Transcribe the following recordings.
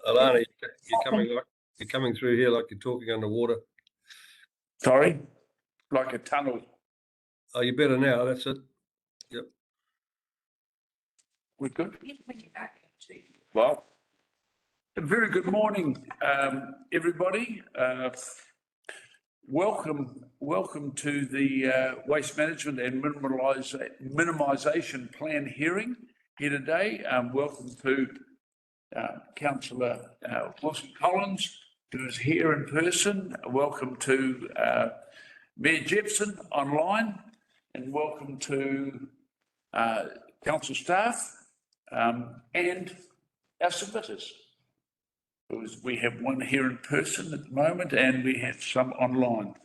Alana, you're coming through here like you're talking underwater. Sorry, like a tunnel. Oh, you're better now. That's it. Yep. We're good. Well, a very good morning, everybody. Welcome to the Waste Management and Minimisation Plan hearing here today. Welcome to Councillor Wilson-Collins, who is here in person. Welcome to Mayor Jepson online, and welcome to council staff and our submitters. We have one here in person at the moment, and we have some online.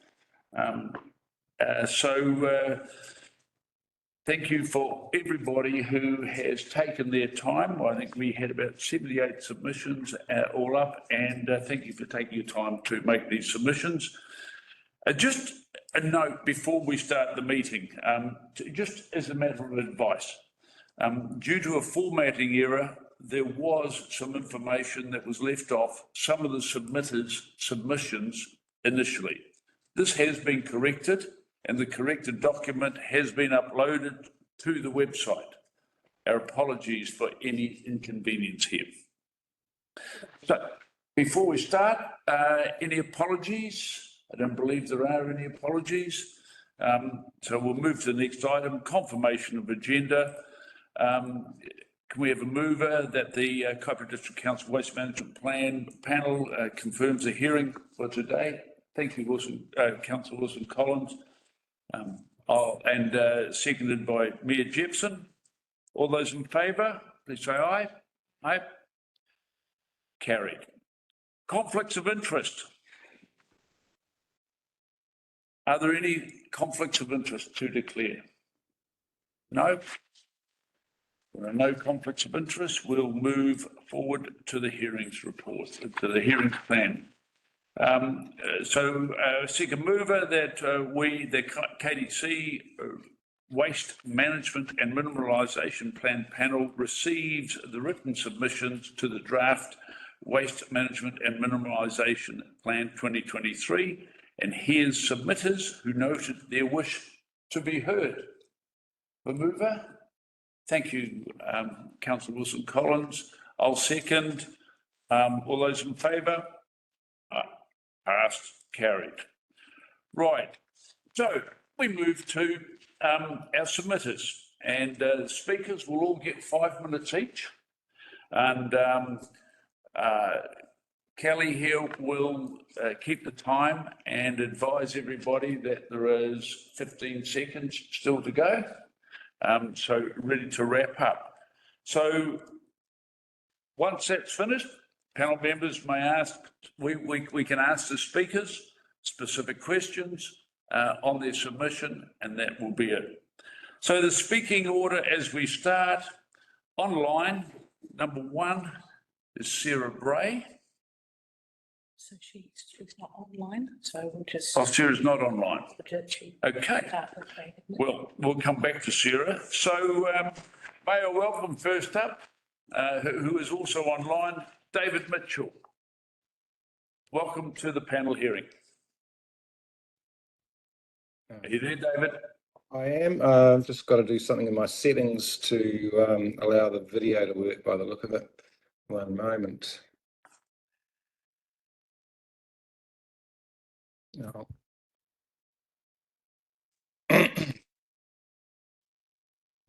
Thank you for everybody who has taken their time. I think we had about 78 submissions all up, and thank you for taking your time to make these submissions. Just a note before we start the meeting, just as a matter of advice, due to a formatting error, there was some information that was left off some of the submitters' submissions initially. This has been corrected, and the corrected document has been uploaded to the website. Our apologies for any inconvenience here. So before we start, any apologies? I don't believe there are any apologies. So we'll move to the next item, confirmation of agenda. Can we have a mover that the Kaipara District Council Waste Management Plan panel confirms the hearing for today? Thank you, Councillor Wilson-Collins. And seconded by Mayor Jepson. All those in favour, please say aye. Aye. Carried. Conflicts of interest. Are there any conflicts of interest to declare? No? There are no conflicts of interest. We'll move forward to the hearings report, to the hearings plan. Second mover that the KDC Waste Management and Minimisation Plan panel receives the written submissions to the draft Waste Management and Minimisation Plan 2023 and hears submitters who noted their wish to be heard. The mover? Thank you, Councillor Wilson-Collins. I'll second. All those in favour? Passed, carried. Right, so we move to our submitters, and the speakers will all get 5 minutes each. And Kelly here will keep the time and advise everybody that there is 15 seconds still to go. So ready to wrap up. So once that's finished, panel members may ask, we can ask the speakers specific questions on their submission, and that will be it. So the speaking order as we start, online, number 1 is Sarah Bray. So she's not online, so we'll just... Oh, Sarah's not online. Okay. Okay. Well, we'll come back to Sarah. So may I welcome first up, who is also online, David Mitchell. Welcome to the panel hearing. Are you there, David? I am. Just got to do something in my settings to allow the video to work by the look of it. One moment. No.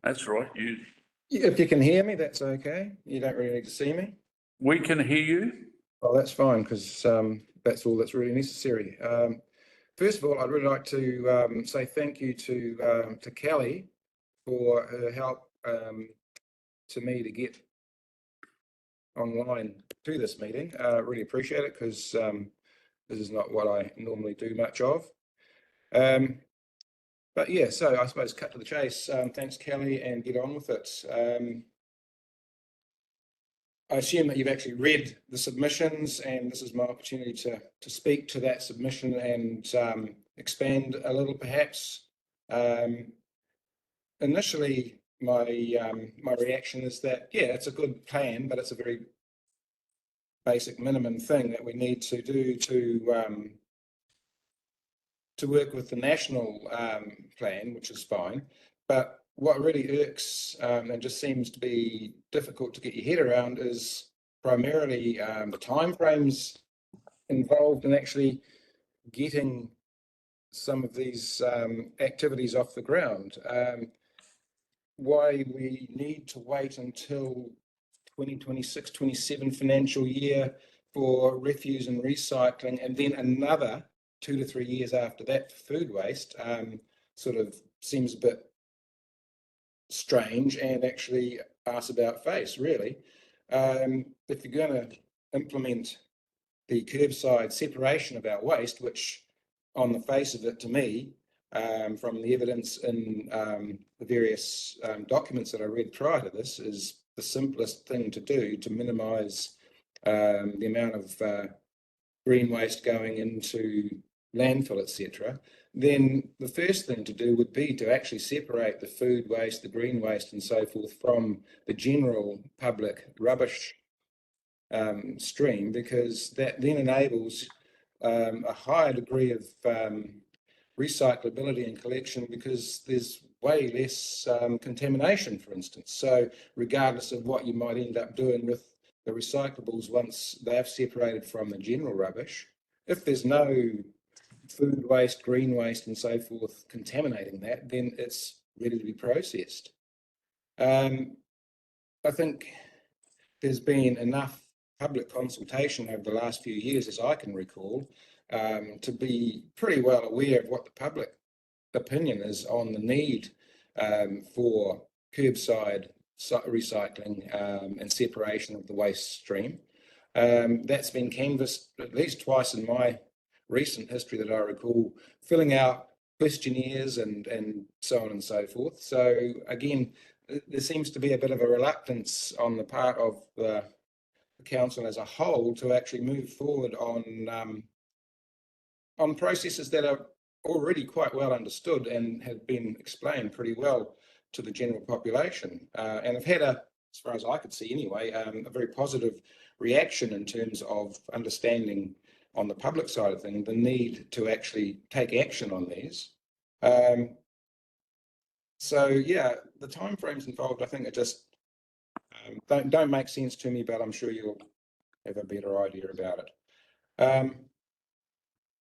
That's right. If you can hear me, that's okay. You don't really need to see me. We can hear you. Oh, that's fine, because that's all that's really necessary. First of all, I'd really like to say thank you to Kelly for her help to me to get online to this meeting. Really appreciate it, because this is not what I normally do much of. But yeah, so I suppose cut to the chase. Thanks, Kelly, and get on with it. I assume that you've actually read the submissions, and this is my opportunity to speak to that submission and expand a little, perhaps. Initially, my reaction is that, yeah, it's a good plan, but it's a very basic minimum thing that we need to do to work with the national plan, which is fine. But what really irks and just seems to be difficult to get your head around is primarily the timeframes involved in actually getting some of these activities off the ground. Why we need to wait until 2026-27 financial year for refuse and recycling, and then another 2 to 3 years after that for food waste, sort of seems a bit strange and actually arse about face, really. If you're going to implement the curbside separation of our waste, which on the face of it, to me, from the evidence in the various documents that I read prior to this, is the simplest thing to do to minimise the amount of green waste going into landfill, etc., then the first thing to do would be to actually separate the food waste, the green waste and so forth from the general public rubbish stream, because that then enables a higher degree of recyclability and collection, because there's way less contamination, for instance. So regardless of what you might end up doing with the recyclables once they've separated from the general rubbish, if there's no food waste, green waste and so forth contaminating that, then it's ready to be processed. I think there's been enough public consultation over the last few years, as I can recall, to be pretty well aware of what the public opinion is on the need for curbside recycling and separation of the waste stream. That's been canvassed at least twice in my recent history that I recall, filling out questionnaires and so on and so forth. So again, there seems to be a bit of a reluctance on the part of the council as a whole to actually move forward on processes that are already quite well understood and have been explained pretty well to the general population, and have had as far as I could see anyway, a very positive reaction in terms of understanding on the public side of things the need to actually take action on these. So yeah, the timeframes involved, I think, are just don't make sense to me, but I'm sure you'll have a better idea about it.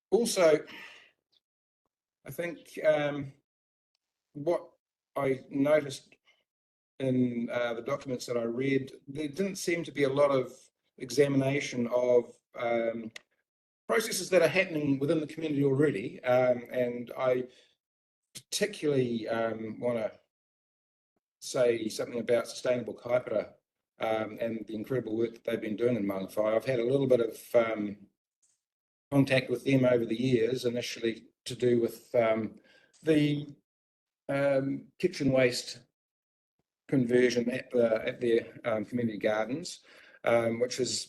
Also, I think what I noticed in the documents that I read, there didn't seem to be a lot of examination of processes that are happening within the community already, and I particularly want to say something about Sustainable Kaipara and the incredible work that they've been doing in Mangawhai. I've had a little bit of contact with them over the years, initially to do with the kitchen waste conversion at their community gardens, which has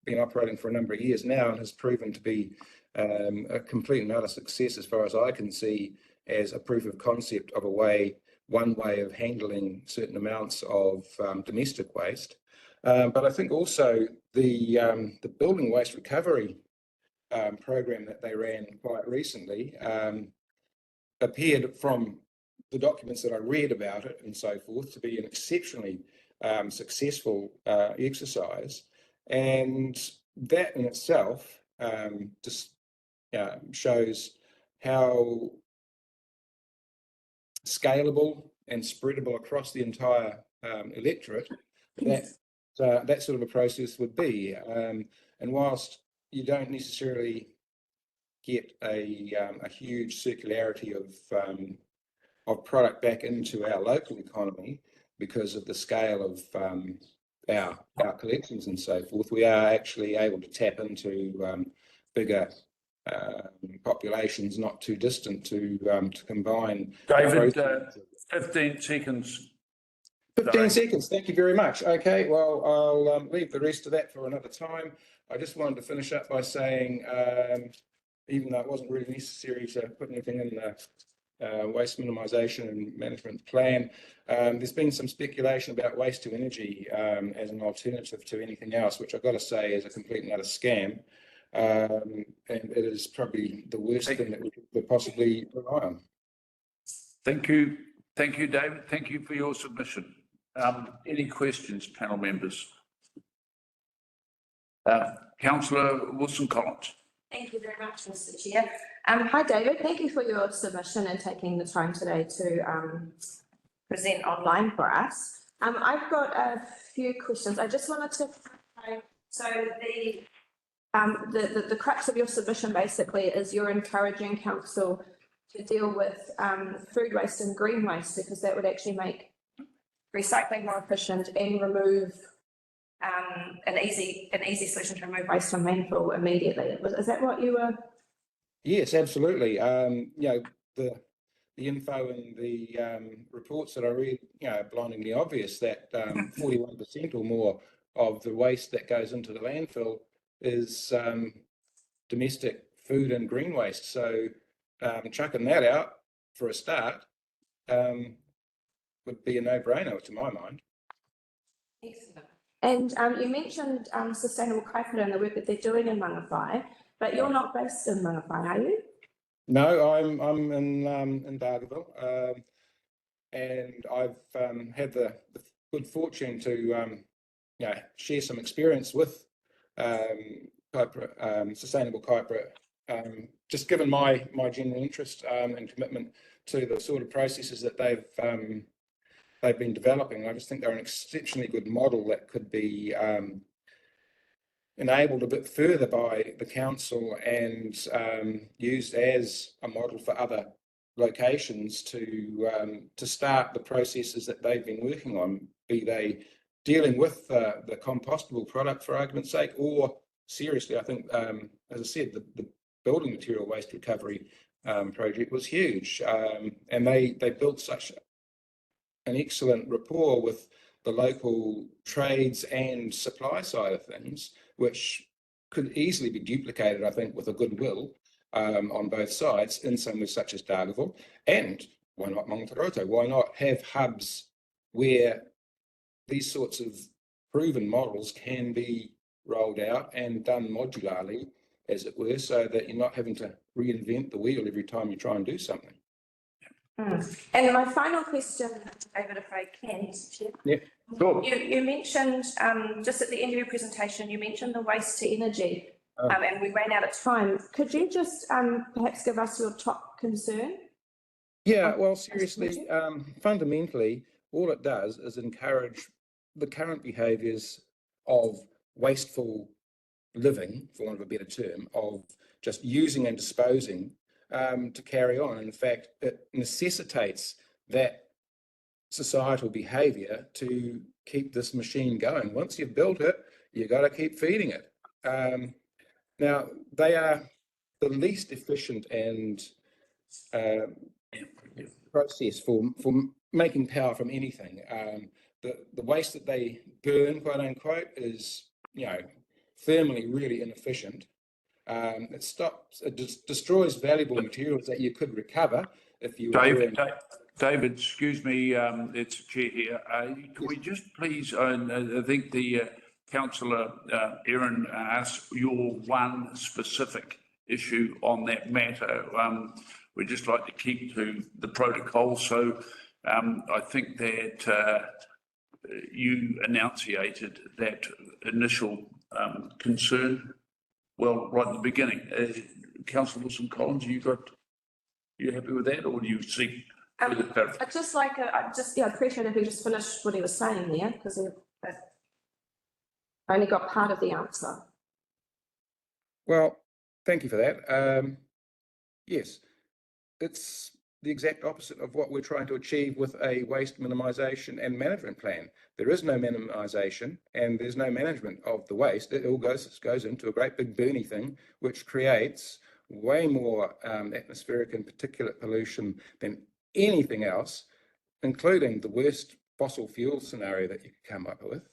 been operating for a number of years now and has proven to be a complete and utter success as far as I can see, as a proof of concept of one way of handling certain amounts of domestic waste. But I think also the building waste recovery program that they ran quite recently appeared, from the documents that I read about it and so forth, to be an exceptionally successful exercise. And that in itself just shows how scalable and spreadable across the entire electorate that sort of a process would be. And whilst you don't necessarily get a huge circularity of product back into our local economy because of the scale of our collections and so forth, we are actually able to tap into bigger populations not too distant to combine. David, 15 seconds. 15 seconds, thank you very much. Okay, well, I'll leave the rest of that for another time. I just wanted to finish up by saying, even though it wasn't really necessary to put anything in waste minimisation and management plan. There's been some speculation about waste to energy as an alternative to anything else, which I've got to say is a complete and utter scam. And it is probably the worst thing that we could possibly rely on. Thank you, David. Thank you for your submission. Any questions, panel members? Councillor Wilson-Collins. Thank you very much, Mr. Chair. Hi, David. Thank you for your submission and taking the time today to present online for us. I've got a few questions. I just wanted to clarify. So the crux of your submission basically is you're encouraging council to deal with food waste and green waste, because that would actually make recycling more efficient and remove an easy solution to remove waste from landfill immediately. Is that what you were? Yes, absolutely. The info and the reports that I read, blindingly obvious that 41% or more of the waste that goes into the landfill is domestic food and green waste. So chucking that out for a start would be a no-brainer to my mind. Excellent. And you mentioned sustainable kaipara and the work that they're doing in Mangawhai, but you're not based in Mangawhai, are you? No, I'm in Dargaville, and I've had the good fortune to share some experience with sustainable kaipara, just given my general interest and commitment to the sort of processes that they've been developing. I just think they're an exceptionally good model that could be enabled a bit further by the council and used as a model for other locations to start the processes that they've been working on, be they dealing with the compostable product, for argument's sake, or seriously, I think, as I said, the building material waste recovery project was huge, and they built such an excellent rapport with the local trades and supply side of things, which could easily be duplicated, I think, with a goodwill on both sides in somewhere such as Dargaville. And why not Mongataroto? Why not have hubs where these sorts of proven models can be rolled out and done modularly, as it were, so that you're not having to reinvent the wheel every time you try and do something. And my final question, David, if I can. Yeah, sure. You mentioned, just at the end of your presentation, you mentioned the waste to energy, and we ran out of time. Could you just perhaps give us your top concern? Yeah, well, seriously, fundamentally, all it does is encourage the current behaviours of wasteful living, for want of a better term, of just using and disposing to carry on. In fact, it necessitates that societal behaviour to keep this machine going. Once you've built it, you've got to keep feeding it. Now, they are the least efficient and process for making power from anything. The waste that they burn, quote unquote, is thermally really inefficient. It destroys valuable materials that you could recover if you were David, excuse me, it's Chair here. Can we just please, I think the Councillor Erin asked your one specific issue on that matter. We'd just like to keep to the protocol. So I think that you enunciated that initial concern well right at the beginning. Councillor Wilson-Collins, you happy with that, or do you seek further clarification? I'd just like, I appreciate if he just finished what he was saying there, because I only got part of the answer. Well, thank you for that. Yes, it's the exact opposite of what we're trying to achieve with a waste minimisation and management plan. There is no minimisation and there's no management of the waste. It all goes into a great big burny thing, which creates way more atmospheric and particulate pollution than anything else, including the worst fossil fuel scenario that you could come up with.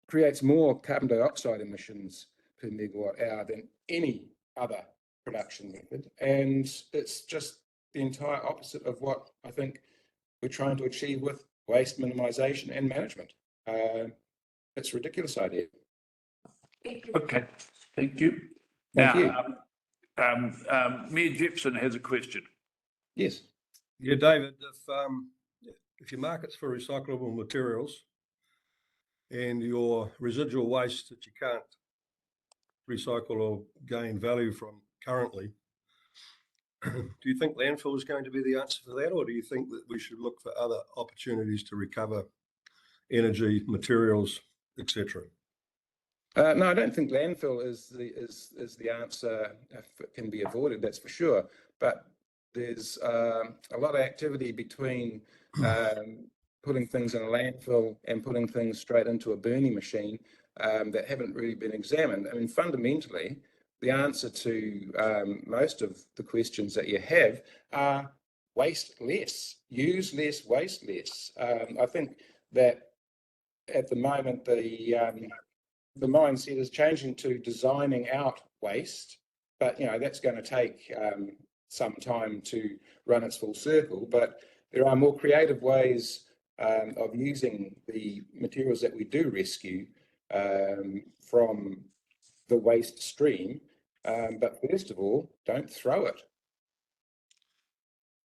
Creates more carbon dioxide emissions per megawatt hour than any other production method, and it's just the entire opposite of what I think we're trying to achieve with waste minimisation and management. It's a ridiculous idea. Okay, thank you. Thank you. Mayor Jepson has a question. Yes. Yeah, David, if your market's for recyclable materials and your residual waste that you can't recycle or gain value from currently, do you think landfill is going to be the answer for that, or do you think that we should look for other opportunities to recover energy, materials, etc.? No, I don't think landfill is the answer if it can be avoided, that's for sure. But there's a lot of activity between putting things in a landfill and putting things straight into a burning machine that haven't really been examined. I mean, fundamentally, the answer to most of the questions that you have are waste less, use less, waste less. I think that at the moment, the mindset is changing to designing out waste, but that's going to take some time to run its full circle. But there are more creative ways of using the materials that we do rescue from the waste stream. But first of all, don't throw it.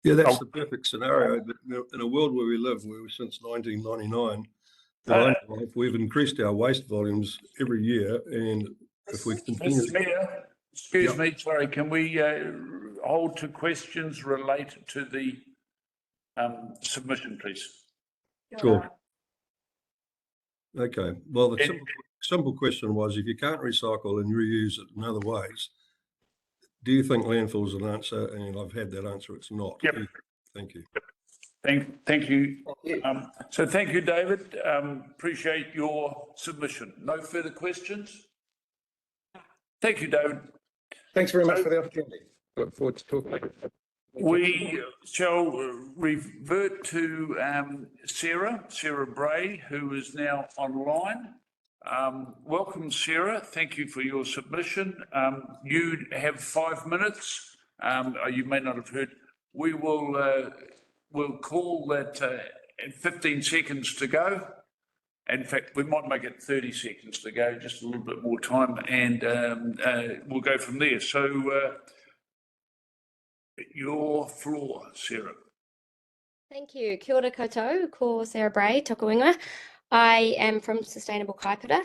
Yeah, that's the perfect scenario. But in a world where we live, since 1999, we've increased our waste volumes every year, and if we continue, Mr. Mayor, excuse me, sorry, can we hold to questions related to the submission, please? Sure. Okay. Well, the simple question was, if you can't recycle and reuse it in other ways, do you think landfill is an answer? And I've had that answer. It's not. Yep. Thank you. Thank you. So thank you, David. Appreciate your submission. No further questions? Thank you, David. Thanks very much for the opportunity. Look forward to talking. We shall revert to Sarah Bray, who is now online. Welcome, Sarah. Thank you for your submission. You have 5 minutes. You may not have heard. We will we'll call that 15 seconds to go. In fact, we might make it 30 seconds to go, just a little bit more time, and we'll go from there. So your floor, Sarah. Thank you. Kia ora koutou, ko Sarah Bray, toka ingoa. I am from Sustainable Kaipara.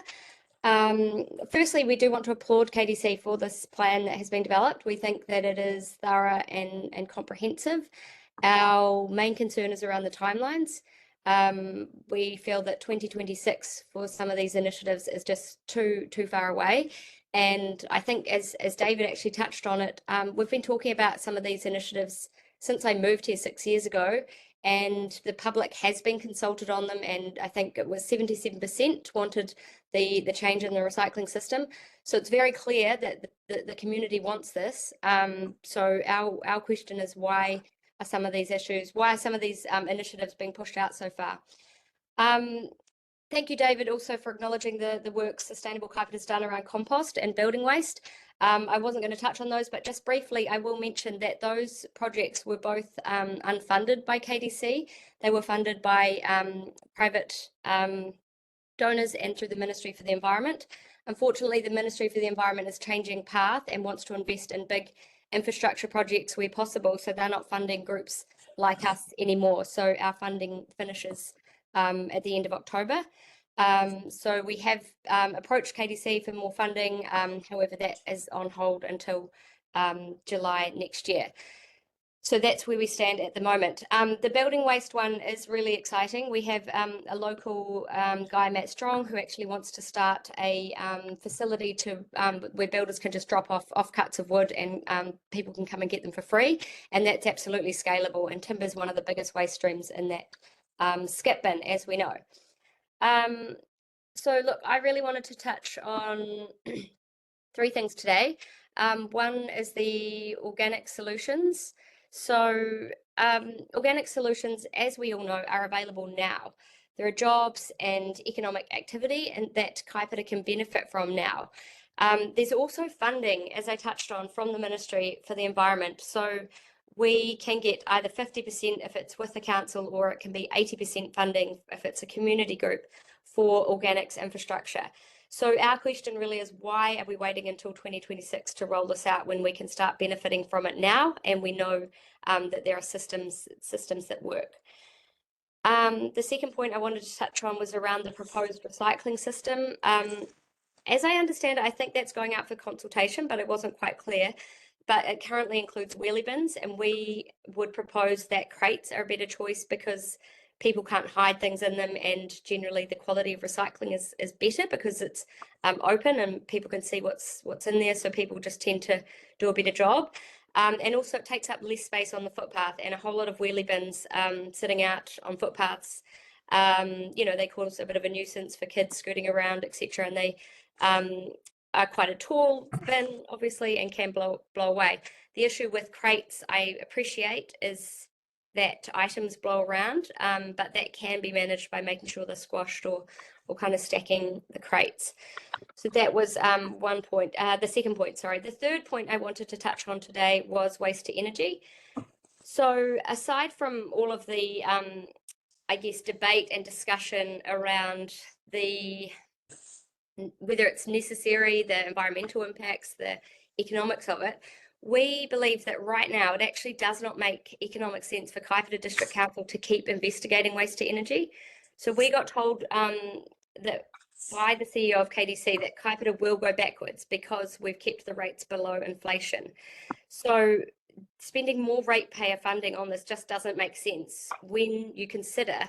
Firstly, we do want to applaud KDC for this plan that has been developed. We think that it is thorough and comprehensive. Our main concern is around the timelines. We feel that 2026 for some of these initiatives is just too far away. And I think as David actually touched on it, we've been talking about some of these initiatives since I moved here 6 years ago, and the public has been consulted on them, and I think it was 77% wanted the change in the recycling system. So it's very clear that the community wants this. So our question is, why are some of these initiatives being pushed out so far? Thank you, David, also for acknowledging the work Sustainable Kaipara has done around compost and building waste. I wasn't going to touch on those, but just briefly, I will mention that those projects were both unfunded by KDC. They were funded by private donors and through the Ministry for the Environment. Unfortunately, the Ministry for the Environment is changing path and wants to invest in big infrastructure projects where possible, so they're not funding groups like us anymore. So our funding finishes at the end of October. So we have approached KDC for more funding. However, that is on hold until July next year. So that's where we stand at the moment. The building waste one is really exciting. We have a local guy, Matt Strong, who actually wants to start a facility to where builders can just drop off cuts of wood, and people can come and get them for free. And that's absolutely scalable. And timber is one of the biggest waste streams in that skip bin, as we know. So look, I really wanted to touch on 3 things today. One is the organic solutions. So organic solutions, as we all know, are available now. There are jobs and economic activity and that Kaipara can benefit from now. There's also funding, as I touched on, from the Ministry for the Environment. So we can get either 50% if it's with the council, or it can be 80% funding if it's a community group for organics infrastructure. So our question really is, why are we waiting until 2026 to roll this out when we can start benefiting from it now? And we know that there are systems that work. The second point I wanted to touch on was around the proposed recycling system. As I understand it, I think that's going out for consultation, but it wasn't quite clear. But it currently includes wheelie bins, and we would propose that crates are a better choice because people can't hide things in them, and generally the quality of recycling is better because it's open and people can see what's in there, so people just tend to do a better job. And also it takes up less space on the footpath, and a whole lot of wheelie bins sitting out on footpaths, they cause a bit of a nuisance for kids scooting around, etc. And they are quite a tall bin, obviously, and can blow away. The issue with crates, I appreciate, is that items blow around, but that can be managed by making sure they're squashed or kind of stacking the crates. So that was one point. The second point, sorry. The third point I wanted to touch on today was waste to energy. So aside from all of the, I guess, debate and discussion around whether it's necessary, the environmental impacts, the economics of it, we believe that right now it actually does not make economic sense for Kaipeta District Council to keep investigating waste to energy. So we got told that by the CEO of KDC that Kaipeta will go backwards because we've kept the rates below inflation. So spending more ratepayer funding on this just doesn't make sense when you consider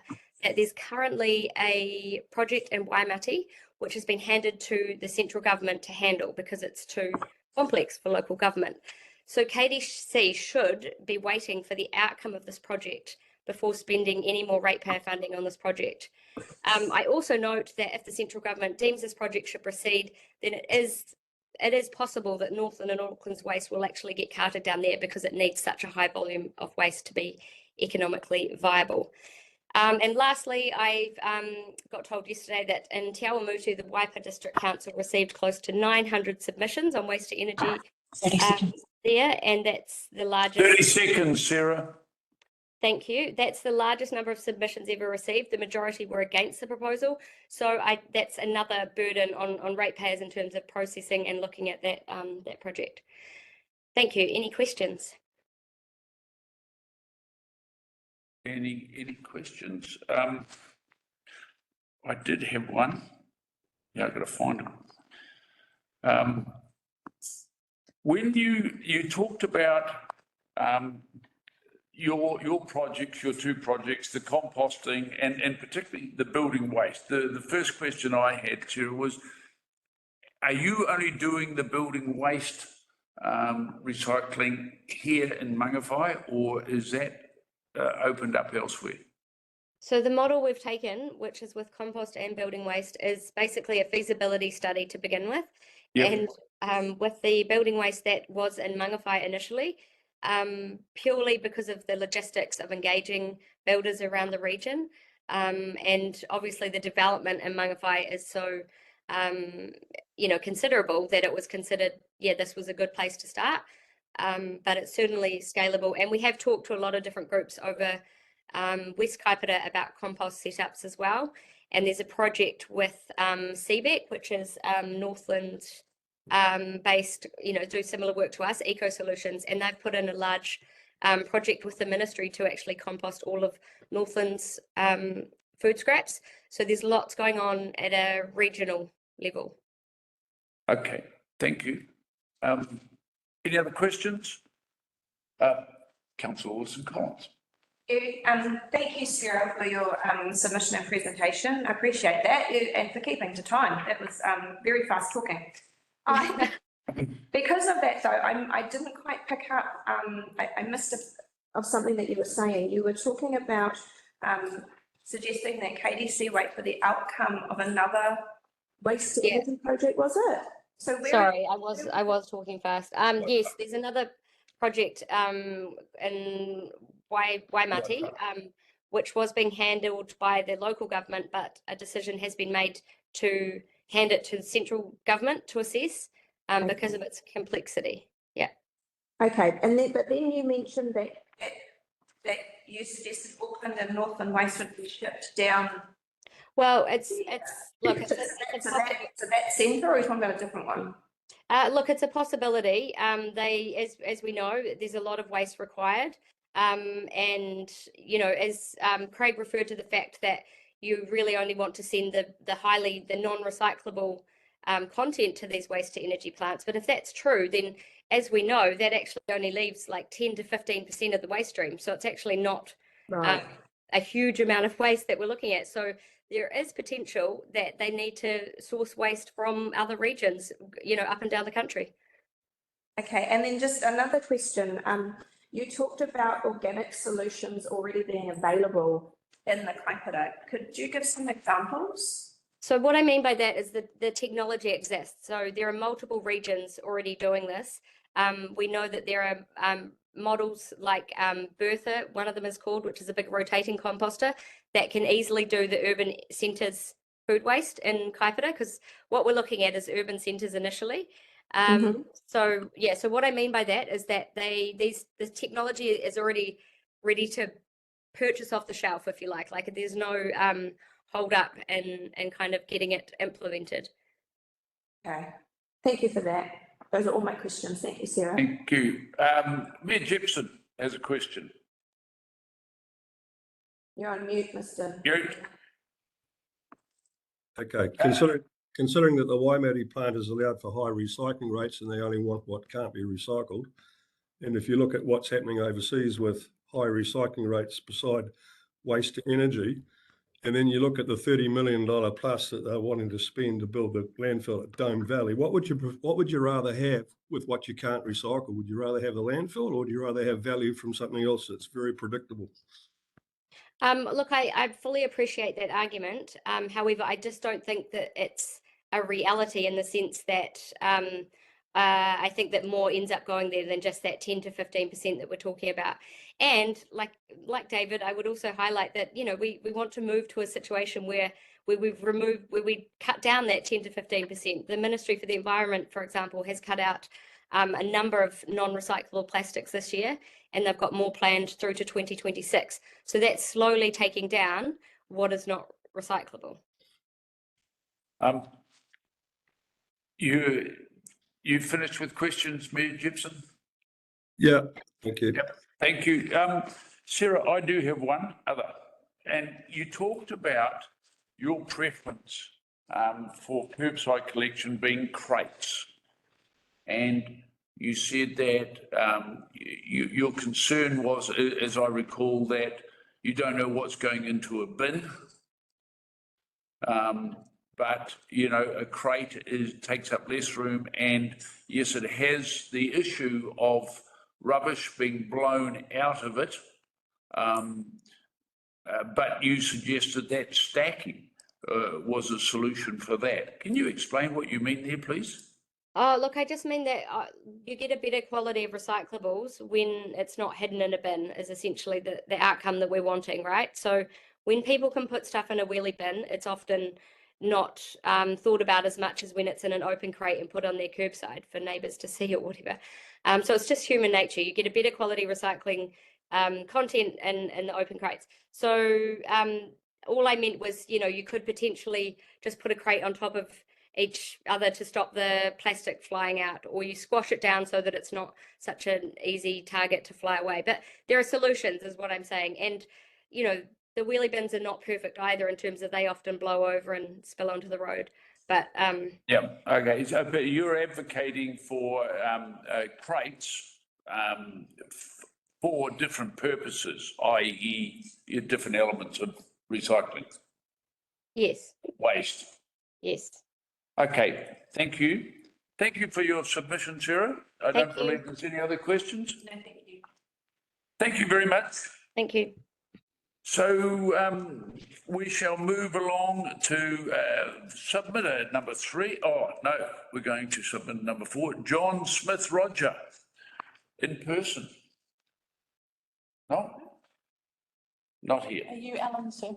that there's currently a project in Waimati which has been handed to the central government to handle because it's too complex for local government. So KDC should be waiting for the outcome of this project before spending any more ratepayer funding on this project. I also note that if the central government deems this project should proceed, then it is possible that Northland and Auckland's waste will actually get carted down there because it needs such a high volume of waste to be economically viable. And lastly, I got told yesterday that in Te Awamutu, the Waipa District Council received close to 900 submissions on waste to energy 30 seconds. there, and that's the largest. 30 seconds, Sarah. Thank you. That's the largest number of submissions ever received. The majority were against the proposal. So that's another burden on ratepayers in terms of processing and looking at that project. Thank you. Any questions? Any questions? I did have one. Yeah, I've got to find it. When you talked about your projects, your two projects, the composting and particularly the building waste, the first question I had to was, are you only doing the building waste recycling here in Mangawhai, or is that opened up elsewhere? So the model we've taken, which is with compost and building waste, is basically a feasibility study to begin with. Yep. And with the building waste, that was in Mangawhai initially, purely because of the logistics of engaging builders around the region. And obviously the development in Mangawhai is so, considerable that it was considered, this was a good place to start. But it's certainly scalable. And we have talked to a lot of different groups over West Kaipeta about compost setups as well. And there's a project with CBEC, which is Northland based, do similar work to us, Eco Solutions, and they've put in a large project with the ministry to actually compost all of Northland's food scraps. So there's lots going on at a regional level. Okay, thank you. Any other questions? Councillor Wilson-Collins. Thank you, Sarah, for your submission and presentation. I appreciate that, and for keeping to time. That was very fast talking. Because of that, though, I didn't quite pick up. I missed of something that you were saying. You were talking about suggesting that KDC wait for the outcome of another waste to energy project. Was it? So sorry, I was talking fast. Yes, there's another project in Waimati, which was being handled by the local government, but a decision has been made to hand it to the central government to assess. because of its complexity. Yeah. Okay, and then, but then you mentioned that you suggested Auckland and Northland waste would be shipped down Well, look, to it's that centre, or are you talking about a different one? look, it's a possibility. As we know, there's a lot of waste required. And, you know, as Craig referred to the fact that you really only want to send the non-recyclable content to these waste to energy plants. But if that's true, then as we know, that actually only leaves like 10 to 15% of the waste stream. So it's actually not Right. a huge amount of waste that we're looking at. So there is potential that they need to source waste from other regions, you know, up and down the country. Okay, and then just another question. You talked about organic solutions already being available in the kaipara. Could you give some examples? So what I mean by that is that the technology exists. So there are multiple regions already doing this. We know that there are models like Bertha, one of them is called, which is a big rotating composter that can easily do the urban centres food waste in kaipara, because what we're looking at is urban centres initially. So yeah, so what I mean by that is that the technology is already ready to purchase off the shelf, if you like there's no hold up and kind of getting it implemented. Okay, thank you for that. Those are all my questions. Thank you, Sarah. Thank you. Mayor Jepson has a question. You're on mute, Mr. Mute. Okay, considering that the Waimate plant is allowed for high recycling rates and they only want what can't be recycled, and if you look at what's happening overseas with high recycling rates beside waste to energy, and then you look at the $30 million plus that they're wanting to spend to build the landfill at Dome Valley, what would you rather have with what you can't recycle? Would you rather have the landfill, or would you rather have value from something else that's very predictable? Look, I fully appreciate that argument. However, I just don't think that it's a reality in the sense that I think that more ends up going there than just that 10 to 15% that we're talking about. And like David, I would also highlight that, you know, we want to move to a situation where we cut down that 10 to 15%. The Ministry for the Environment, for example, has cut out a number of non-recyclable plastics this year, and they've got more planned through to 2026. So that's slowly taking down what is not recyclable. You finished with questions, Mayor Gibson? Yeah, thank you. Yep, thank you. Sarah, I do have one other. And you talked about your preference for curbside collection being crates. And you said that your concern was, as I recall, that you don't know what's going into a bin. But, you know, a crate takes up less room, and yes, it has the issue of rubbish being blown out of it. But you suggested that stacking was a solution for that. Can you explain what you mean there, please? Oh, look, I just mean that you get a better quality of recyclables when it's not hidden in a bin is essentially the outcome that we're wanting, right? So when people can put stuff in a wheelie bin, it's often not thought about as much as when it's in an open crate and put on their curbside for neighbours to see or whatever. So it's just human nature. You get a better quality recycling content in the open crates. So all I meant was, you know, you could potentially just put a crate on top of each other to stop the plastic flying out, or you squash it down so that it's not such an easy target to fly away. But there are solutions, is what I'm saying. And, you know, the wheelie bins are not perfect either in terms of they often blow over and spill onto the road. But yeah, okay. So, but you're advocating for crates for different purposes, i.e., different elements of recycling. yes, Waste. yes. Okay, thank you. Thank you for your submission, Sarah. I Thank don't you. believe there's any other questions. No, thank you. Thank you very much. Thank you. So we shall move along to submitter number 3. Oh, no, we're going to submit number 4. John Smith Roger, in person. No? Not here. Are you Alan, sir?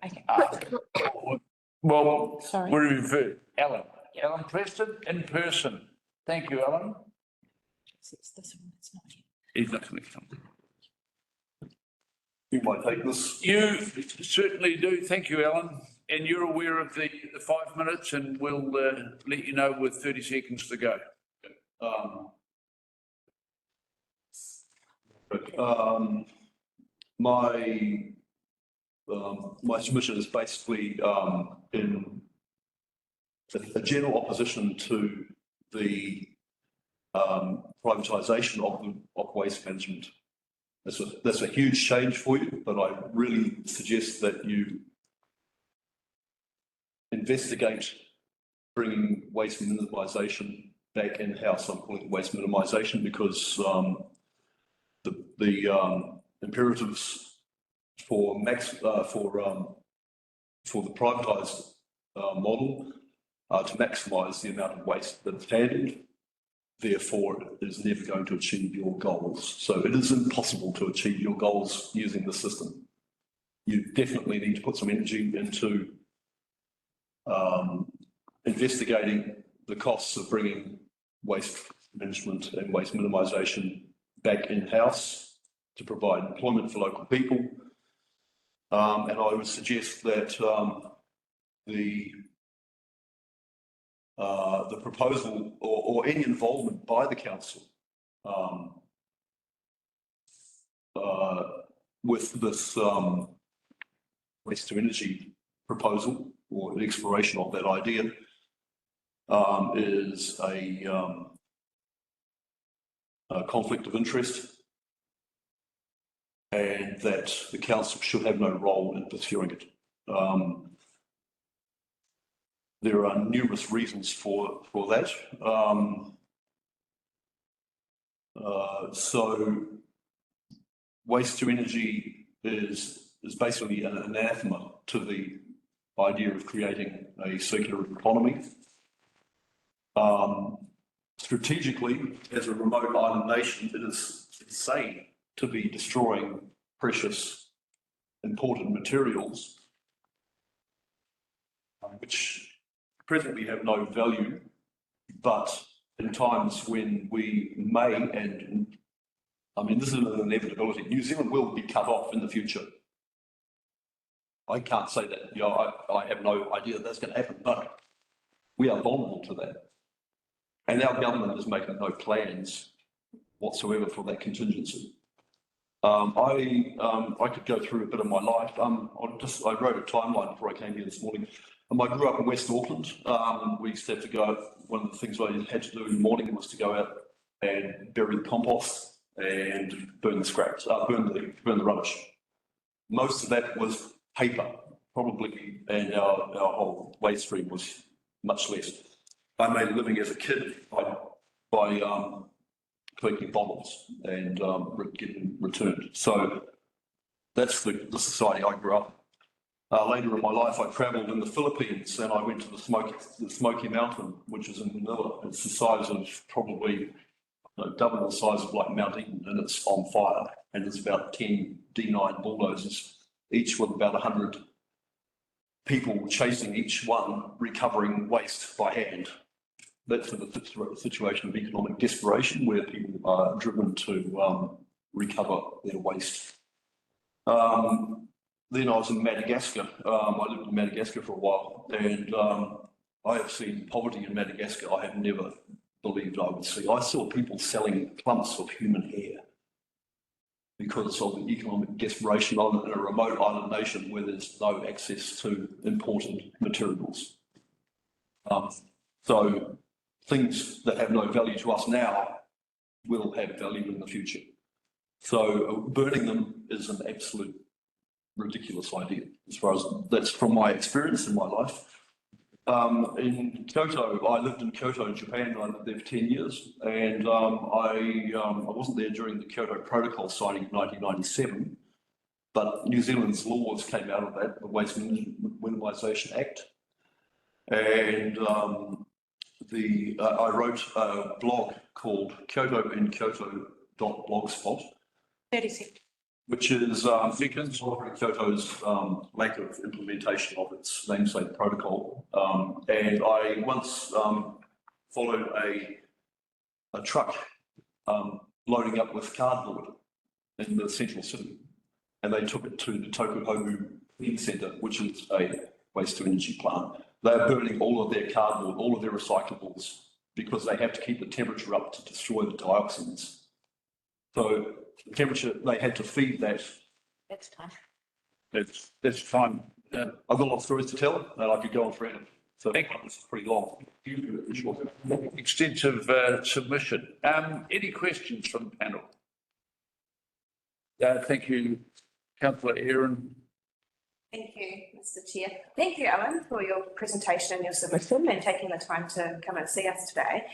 Okay. Well, Sorry. we refer Alan. Alan Preston, in person. Thank you, Alan. It's this one, it's not here. He's not going to come. You might take this. You certainly do. Thank you, Alan. And you're aware of the 5 minutes, and we'll let you know with 30 seconds to go. My submission is basically in a general opposition to the privatisation of waste management. That's a huge change for you, but I really suggest that you investigate bringing waste minimisation back in-house. I'm calling it waste minimisation because the imperatives for the privatised model are to maximise the amount of waste that's handled. Therefore, it is never going to achieve your goals. So it is impossible to achieve your goals using the system. You definitely need to put some energy into investigating the costs of bringing waste management and waste minimisation back in-house to provide employment for local people. And I would suggest that the proposal or any involvement by the council with this waste to energy proposal or the exploration of that idea is a conflict of interest, and that the council should have no role in pursuing it. There are numerous reasons for that. So waste to energy is basically an anathema to the idea of creating a circular economy. Strategically, as a remote island nation, it is insane to be destroying precious imported materials, which presently have no value, but in times when we may, and I mean, this is an inevitability, New Zealand will be cut off in the future. I can't say that, you know, I have no idea that's going to happen, but we are vulnerable to that. And our government is making no plans whatsoever for that contingency. I could go through a bit of my life. I wrote a timeline before I came here this morning. I grew up in West Auckland. We used to have to go, one of the things I had to do in the morning was to go out and bury the compost and burn the scraps, burn the rubbish. Most of that was paper, probably, and our whole waste stream was much less. I made a living as a kid by collecting bottles and getting returned. So that's the society I grew up. Later in my life, I travelled in the Philippines and I went to the Smoky Mountain, which is in Manila. It's the size of probably double the size of like Mount Eaton, and it's on fire. And there's about 10 D9 bulldozers, each with about 100 people chasing each one, recovering waste by hand. That's the situation of economic desperation where people are driven to recover their waste. Then I was in Madagascar. I lived in Madagascar for a while, and I have seen poverty in Madagascar I have never believed I would see. I saw people selling clumps of human hair because of the economic desperation in a remote island nation where there's no access to imported materials. So things that have no value to us now will have value in the future. So burning them is an absolute ridiculous idea, as far as that's from my experience in my life. In Kyoto, I lived in Kyoto in Japan. I lived there for 10 years, and I wasn't there during the Kyoto Protocol signing in 1997, but New Zealand's laws came out of that, the Waste Minimisation Act, and I wrote a blog called kyotoandkyoto.blogspot, 30 seconds. which is Kyoto's lack of implementation of its namesake protocol. And I once followed a a truck loading up with cardboard in the central city. And they took it to the Tokuhomu Clean Centre, which is a waste to energy plant. They are burning all of their cardboard, all of their recyclables, because they have to keep the temperature up to destroy the dioxins. So the temperature, they had to feed that. That's time. That's time. I've got a lot of stories to tell, and I could go on forever. So Thank you. it's pretty long. Extensive submission. Any questions from the panel? Thank you, Councillor Aaron. Thank you, Mr. Chair. Thank you, Alan, for your presentation and your submission and taking the time to come and see us today.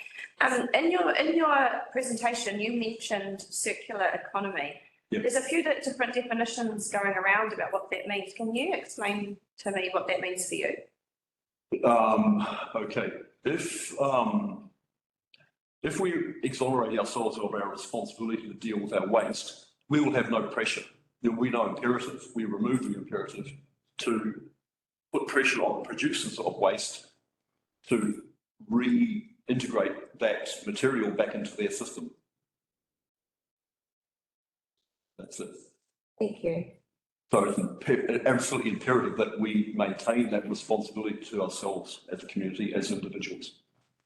In your presentation, you mentioned circular economy. Yep. There's a few different definitions going around about what that means. Can you explain to me what that means for you? Okay. If we exonerate ourselves of our responsibility to deal with our waste, we will have no pressure. There will be no imperative. We remove the imperative to put pressure on producers of waste to reintegrate that material back into their system. That's it. Thank you. So it's absolutely imperative that we maintain that responsibility to ourselves as a community, as individuals.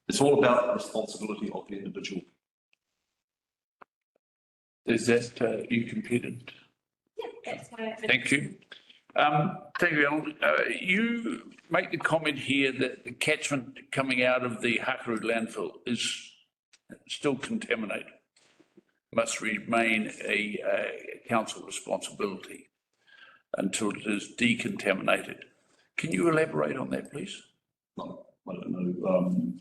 It's all about the responsibility of the individual. Is that you completed? Yeah, that's my. Thank you. Thank you, Alan. You make the comment here that the catchment coming out of the Hakaru landfill is still contaminated, must remain a council responsibility until it is decontaminated. Can you elaborate on that, please? No, I don't know.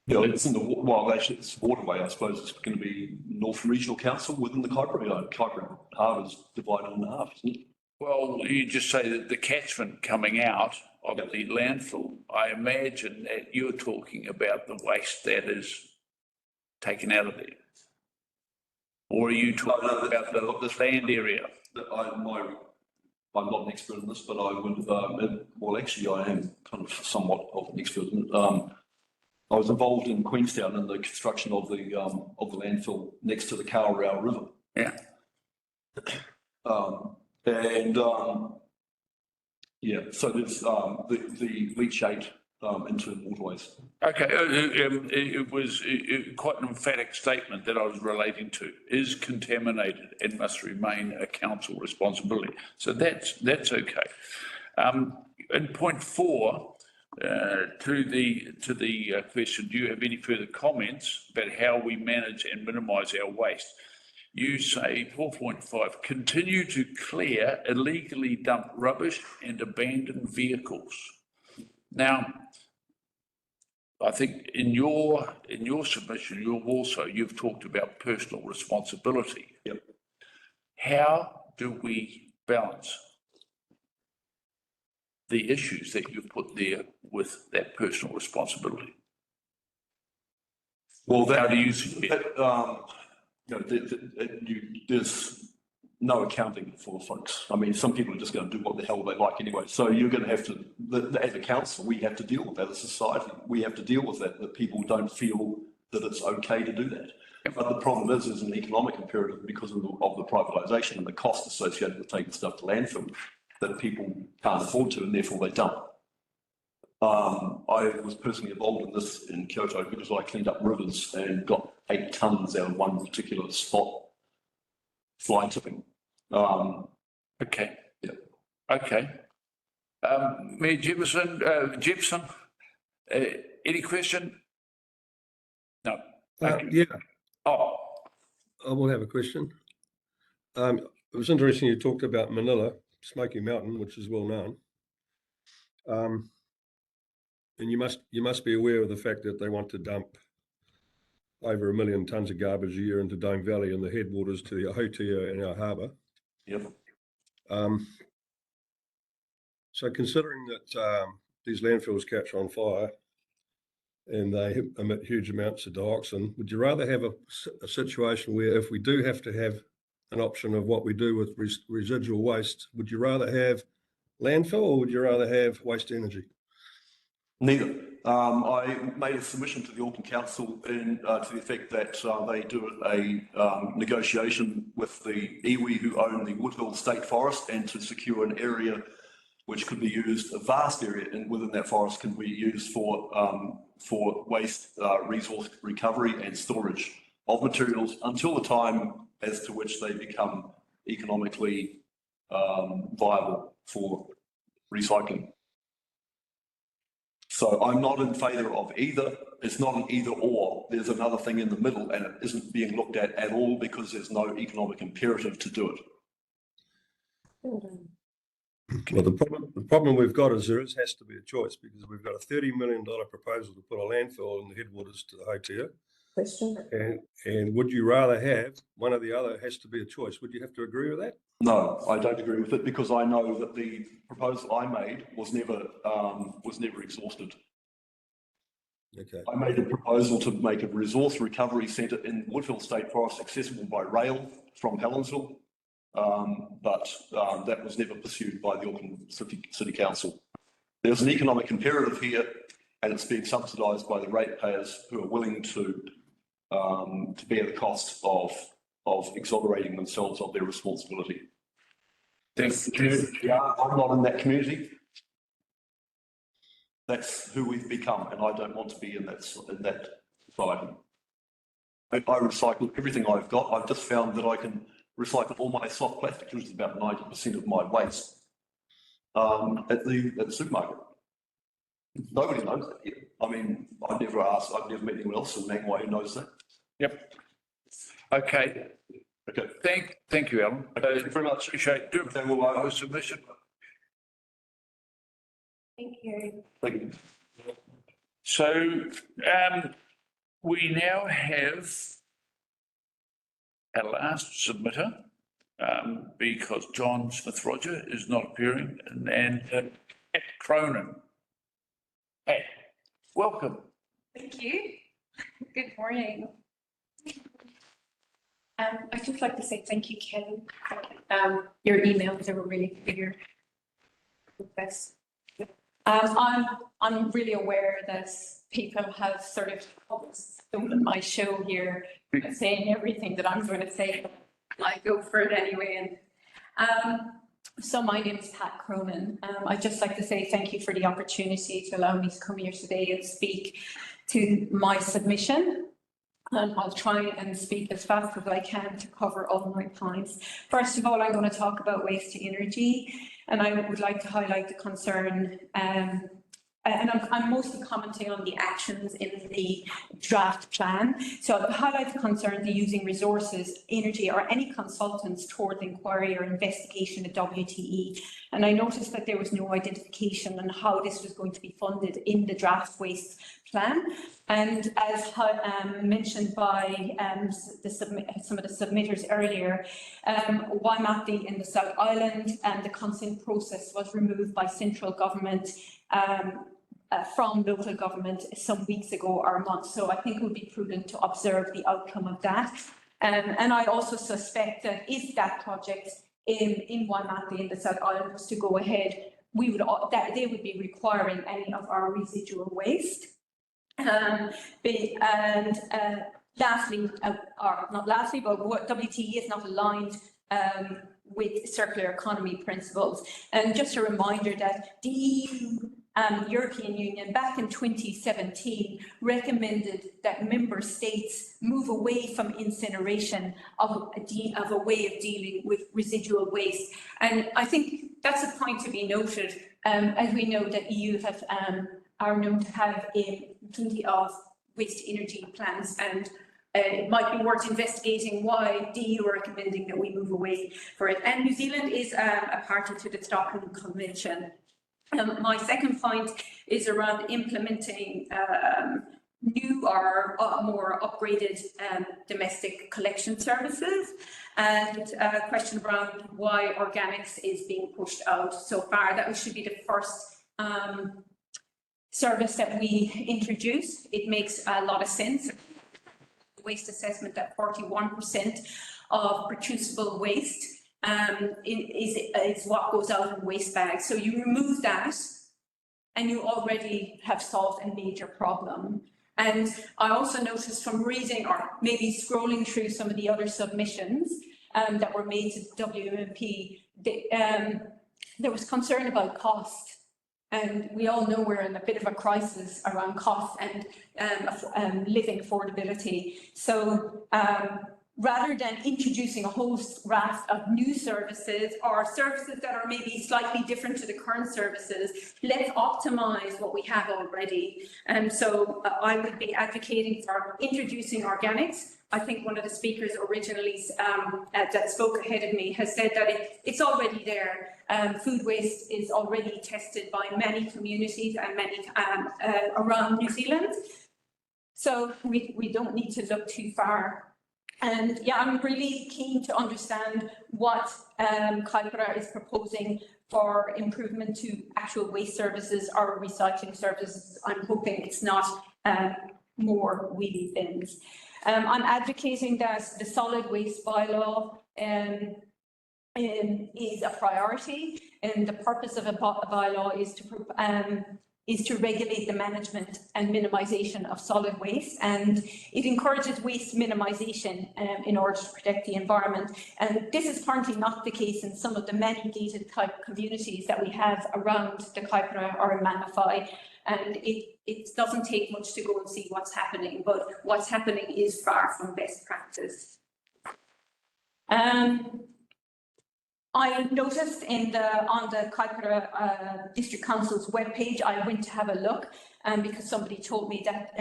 Yeah, it's in the, well, actually, it's waterway. I suppose it's going to be North Regional Council within the Kaipara. Kaipara Harbour is divided in half, isn't it? Well, you just say that the catchment coming out of the landfill, I imagine that you're talking about the waste that is taken out of there. Or are you talking about the land area? I'm not an expert in this, but I would, well, actually, I am kind of somewhat of an expert in it. I was involved in Queenstown in the construction of the landfill next to the Kawerau River. Yeah. Yeah, so there's the leachate into waterways. Okay, it was quite an emphatic statement that I was relating to, is contaminated and must remain a council responsibility. So that's okay. And point 4, to the question, do you have any further comments about how we manage and minimise our waste? You say 4.5, continue to clear illegally dumped rubbish and abandoned vehicles. Now, I think in your submission, you've talked about personal responsibility. Yep. How do we balance the issues that you've put there with that personal responsibility? Well, How do you see it? You know, there's no accounting for folks. I mean, some people are just going to do what the hell they like anyway. So you're going to have to, as a council, we have to deal with that. As a society, we have to deal with that people don't feel that it's okay to do that. But the problem is an economic imperative because of the privatisation and the cost associated with taking stuff to landfill that people can't afford to, and therefore they dump. I was personally involved in this in Kyoto because I cleaned up rivers and got 8 tonnes out of one particular spot, fly tipping. Okay. Yeah. Okay. Mayor Jefferson, any question? No. Okay. Yeah, Oh, I will have a question. It was interesting you talked about Manila, Smoky Mountain, which is well known. And you must be aware of the fact that they want to dump over 1 million tonnes of garbage a year into Dome Valley and the headwaters to the Aotea and our harbour. Yep. So considering that these landfills catch on fire and they emit huge amounts of dioxin, would you rather have a situation where if we do have to have an option of what we do with residual waste, would you rather have landfill or would you rather have waste energy? Neither. I made a submission to the Auckland Council to the effect that they do a negotiation with the iwi who own the Woodville State Forest, and to secure an area which could be used, a vast area within that forest can be used for waste resource recovery and storage of materials until the time as to which they become economically viable for recycling. So I'm not in favour of either. It's not an either or. There's another thing in the middle, and it isn't being looked at all because there's no economic imperative to do it. Well, the problem we've got is has to be a choice, because we've got a $30 million proposal to put a landfill in the headwaters to the Hatea. Question. And would you rather have one or the other? Has to be a choice. Would you have to agree with that? No, I don't agree with it, because I know that the proposal I made was never exhausted. Okay. I made a proposal to make a resource recovery centre in Woodville State Forest accessible by rail from Helensville, but that was never pursued by the Auckland City Council. There's an economic imperative here, and it's being subsidised by the ratepayers who are willing to bear the cost of exonerating themselves of their responsibility. Thank you. Yeah, I'm not in that community. That's who we've become, and I don't want to be in that society. I recycle everything I've got. I've just found that I can recycle all my soft plastic, which is about 90% of my waste, at the supermarket. Nobody knows that yet. I mean, I've never met anyone else in Mangawai who knows that. Yep. Okay. Okay. Thank you, Alan. Thank you very much. Appreciate it. Okay, well, Your submission. Thank you. thank you. So we now have our last submitter, because John Smith-Roger is not appearing, and Pat Cronin. Pat, welcome. Thank you. Good morning. I'd just like to say thank you, Kelly. Your emails are really clear. This. I'm really aware that people have sort of stolen my show here, saying everything that I'm going to say. I go for it anyway. And so my name is Pat Cronin. I'd just like to say thank you for the opportunity to allow me to come here today and speak to my submission. I'll try and speak as fast as I can to cover all my points. First of all, I'm going to talk about waste to energy, and I would like to highlight the concern, and I'm mostly commenting on the actions in the draft plan. So I'll highlight the concern to using resources, energy, or any consultants toward inquiry or investigation at WTE. And I noticed that there was no identification on how this was going to be funded in the draft waste plan. And as mentioned by some of the submitters earlier, Waimate in the South Island, and the consent process was removed by central government from local government some weeks ago or months. So I think it would be prudent to observe the outcome of that. And I also suspect that if that project in Waimate in the South Island was to go ahead, they would be requiring any of our residual waste. Lastly, or not lastly, but what WTE is not aligned with circular economy principles. And just a reminder that the EU European Union back in 2017 recommended that member states move away from incineration of a way of dealing with residual waste. And I think that's a point to be noted, as we know that EU are known to have plenty of waste energy plans, and it might be worth investigating why the EU are recommending that we move away for it. And New Zealand is a party to the Stockholm Convention. My second point is around implementing new or more upgraded domestic collection services, and a question around why organics is being pushed out so far. That should be the first service that we introduce. It makes a lot of sense. Waste assessment that 41% of producible waste is what goes out in waste bags. So you remove that, and you already have solved a major problem. And I also noticed from reading or maybe scrolling through some of the other submissions that were made to the WMP, there was concern about cost. And we all know we're in a bit of a crisis around cost and living affordability. So rather than introducing a whole raft of new services or services that are maybe slightly different to the current services, let's optimize what we have already. And so I would be advocating for introducing organics. I think one of the speakers originally that spoke ahead of me has said that it's already there. Food waste is already tested by many communities and many around New Zealand. So we don't need to look too far. And yeah, I'm really keen to understand what Kaipara is proposing for improvement to actual waste services or recycling services. I'm hoping it's not more wheelie bins. I'm advocating that the solid waste bylaw is a priority, and the purpose of a bylaw is to regulate the management and minimisation of solid waste, and it encourages waste minimisation in order to protect the environment. And this is currently not the case in some of the many gated type communities that we have around the Kaipara or in Manawhai. And it doesn't take much to go and see what's happening, but what's happening is far from best practice. I noticed on the Kaipara District Council's webpage, I went to have a look because somebody told me that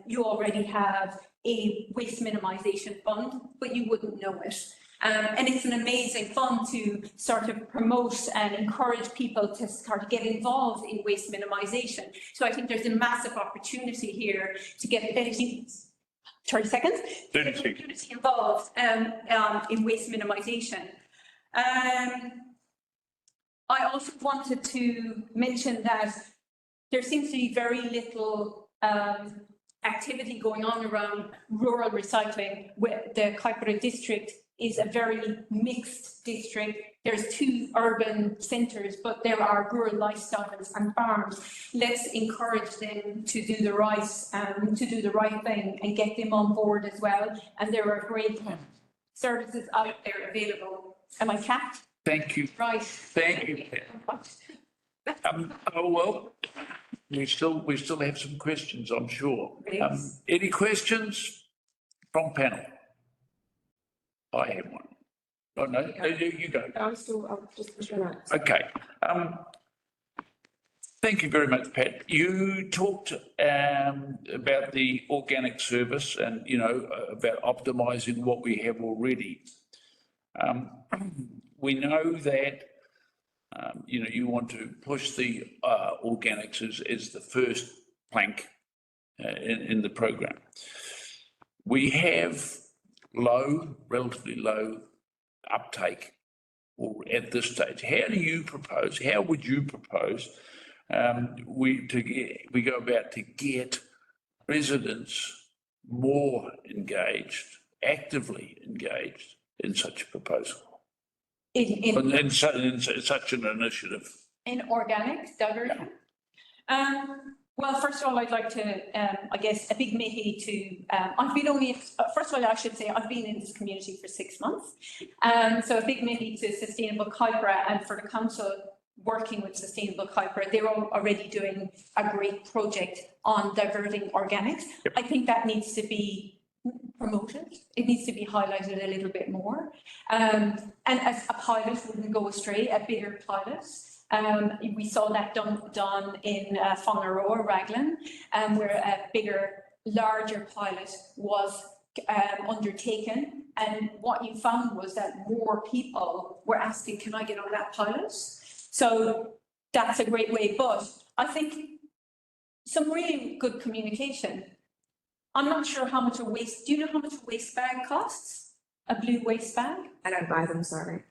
you already have a waste minimisation fund, but you wouldn't know it. And it's an amazing fund to sort of promote and encourage people to start to get involved in waste minimisation. So I think there's a massive opportunity here to get 30 seconds. 30 seconds. Community involved in waste minimisation. I also wanted to mention that there seems to be very little activity going on around rural recycling. The Kaipara district is a very mixed district. There's 2 urban centres, but there are rural lifestyles and farms. Let's encourage them to do the right thing and get them on board as well. And there are great services out there available. Am I capped? Thank you. Right. Thank you. Oh, well, we still have some questions, I'm sure. Any questions from panel? I have one. Oh, no, you go. I'm just gonna. Okay. Thank you very much, Pat. You talked about the organic service and, you know, about optimising what we have already. We know that, you know, you want to push the organics as the first plank in the program. We have relatively low uptake or at this stage. How would you propose we go about to get residents more engaged, actively engaged in such a proposal? In such an initiative. In organic diversion? Yeah. Well, first of all, I'd like to, I guess, a big mihi to, first of all, I should say I've been in this community for 6 months. So a big mihi to Sustainable Kaipara and for the council working with Sustainable Kaipara. They're already doing a great project on diverting organics. Yep. I think that needs to be promoted. It needs to be highlighted a little bit more. And as a pilot wouldn't go astray, a bigger pilot. We saw that done in Whangaroa, Raglan, where a larger pilot was undertaken. And what you found was that more people were asking, can I get on that pilot? So that's a great way. But I think some really good communication. I'm not sure how much a waste, do you know how much a waste bag costs? A blue waste bag? I don't buy them, sorry.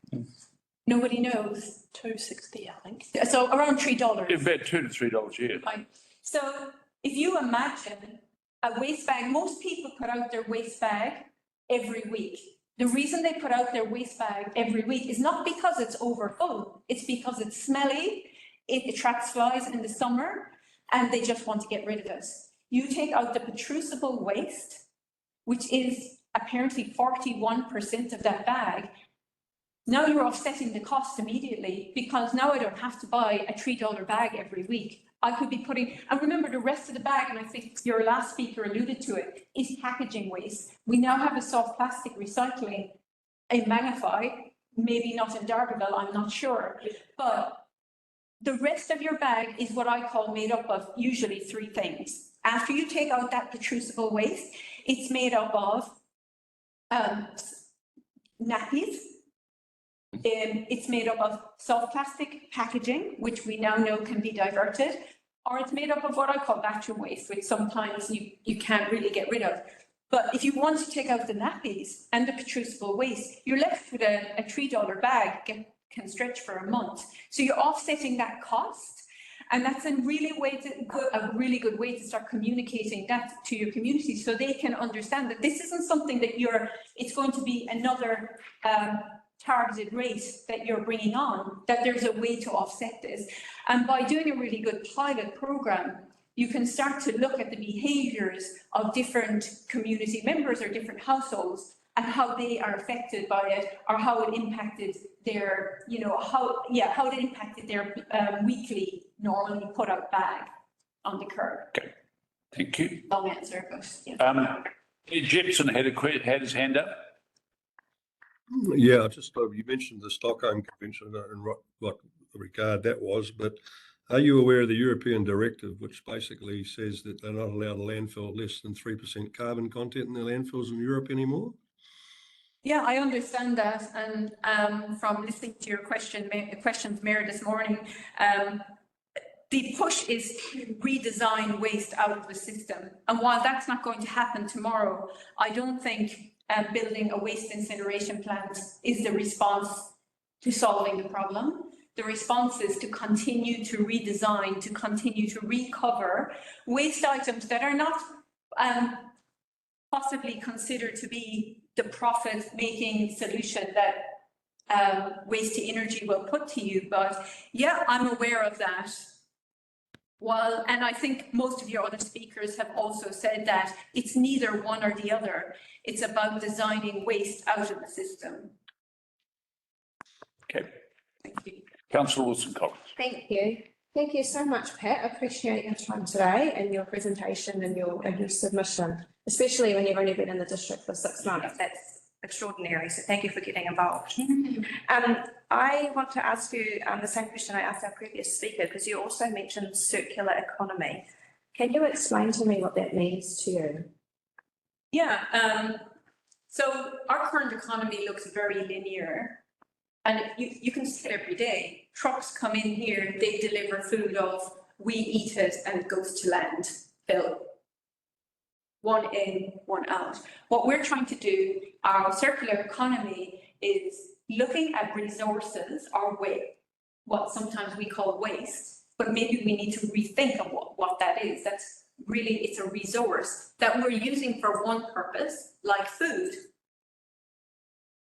Nobody knows. $2.60, I think. So around $3. About $2 to $3, yeah. Right. So if you imagine a waste bag, most people put out their waste bag every week. The reason they put out their waste bag every week is not because it's overfull. It's because it's smelly, it attracts flies in the summer and they just want to get rid of it. You take out the protrusible waste, which is apparently 41% of that bag. Now you're offsetting the cost immediately, because now I don't have to buy a $3 bag every week. I could be putting, and remember the rest of the bag, and I think your last speaker alluded to it, is packaging waste. We now have a soft plastic recycling in Magnified, maybe not in Darbyville, I'm not sure. But the rest of your bag is what I call made up of usually three things. After you take out that protrusible waste, it's made up of nappies. It's made up of soft plastic packaging, which we now know can be diverted, or it's made up of what I call bathroom waste, which sometimes you can't really get rid of. But if you want to take out the nappies and the protrusible waste, you're left with a $3 bag, can stretch for a month. So you're offsetting that cost. And that's a really good way to start communicating that to your community, so they can understand that this isn't something that it's going to be another targeted rate that you're bringing on, that there's a way to offset this. And by doing a really good pilot program, you can start to look at the behaviours of different community members or different households and how they are affected by it, or how it impacted their, how it impacted their weekly normally put out bag on the curb. Okay, thank you. Long answer, but yeah. Jepson had his hand up. Yeah, just you mentioned the Stockholm Convention and what regard that was, but are you aware of the European directive, which basically says that they're not allowed to landfill less than 3% carbon content in their landfills in Europe anymore? Yeah, I understand that, and from listening to your questions, Mayor, this morning, the push is to redesign waste out of the system. And while that's not going to happen tomorrow, I don't think building a waste incineration plant is the response to solving the problem. The response is to continue to redesign, to continue to recover waste items that are not possibly considered to be the profit-making solution that waste to energy will put to you. But yeah, I'm aware of that. Well, and I think most of your other speakers have also said that it's neither one or the other. It's about designing waste out of the system. Okay. Thank you. Councillor Wilson-Collins. Thank you. Thank you so much, Pat. I appreciate your time today and your presentation and your submission, especially when you've only been in the district for 6 months. That's extraordinary. So thank you for getting involved. I want to ask you the same question I asked our previous speaker, because you also mentioned circular economy. Can you explain to me what that means to you? Yeah. So our current economy looks very linear. And you can see it every day. Trucks come in here, they deliver food off, we eat it, and it goes to landfill. One in, one out. What we're trying to do, our circular economy, is looking at resources, or what sometimes we call waste, but maybe we need to rethink of what that is. That's really, it's a resource that we're using for one purpose, like food.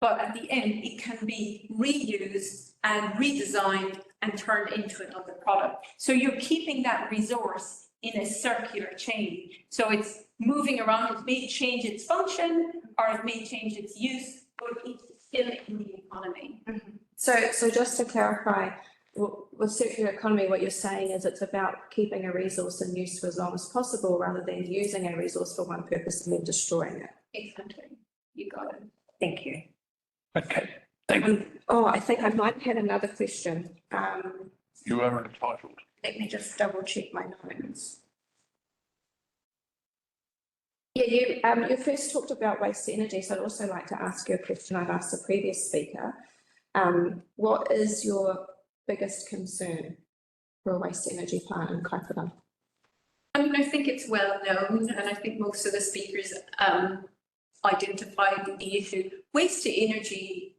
But at the end, it can be reused and redesigned and turned into another product. So you're keeping that resource in a circular chain. So it's moving around. It may change its function, or it may change its use, but it's still in the economy. Mm-hmm. So just to clarify, with circular economy, what you're saying is it's about keeping a resource in use for as long as possible, rather than using a resource for one purpose and then destroying it. Exactly. You got it. Thank you. Okay, thank you. Oh, I think I might have another question. You are entitled. Let me just double check my notes. Yeah, you first talked about waste to energy, so I'd also like to ask you a question I've asked the previous speaker. What is your biggest concern for a waste to energy plant in Kaipara? I mean, I think it's well known, and I think most of the speakers identified the issue. Waste to energy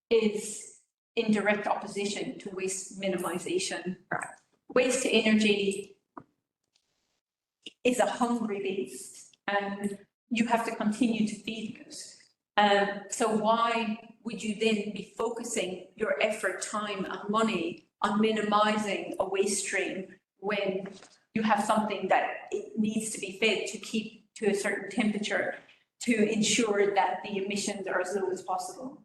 is in direct opposition to waste minimisation. Right. Waste to energy is a hungry beast, and you have to continue to feed it. So why would you then be focusing your effort, time and money on minimising a waste stream when you have something that it needs to be fed to keep to a certain temperature to ensure that the emissions are as low as possible.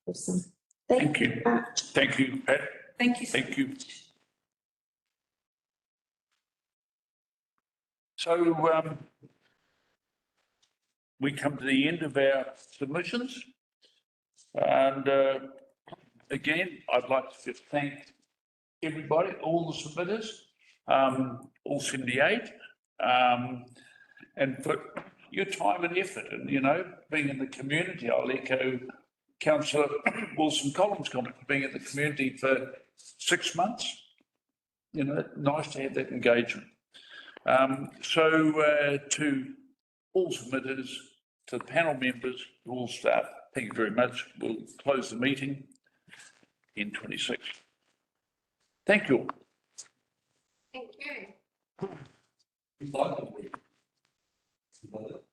Awesome. Thank you. Thank you, Pat. Thank you. Thank you. So, we come to the end of our submissions. And, again, I'd like to thank everybody, all the submitters, all 78, and for your time and effort and, you know, being in the community. I'll echo Councillor Wilson Collins' comment, being in the community for 6 months. You know, nice to have that engagement. To all submitters, to the panel members, to all staff, thank you very much. We'll close the meeting in 26. Thank you all. Thank you. You like it? You like it?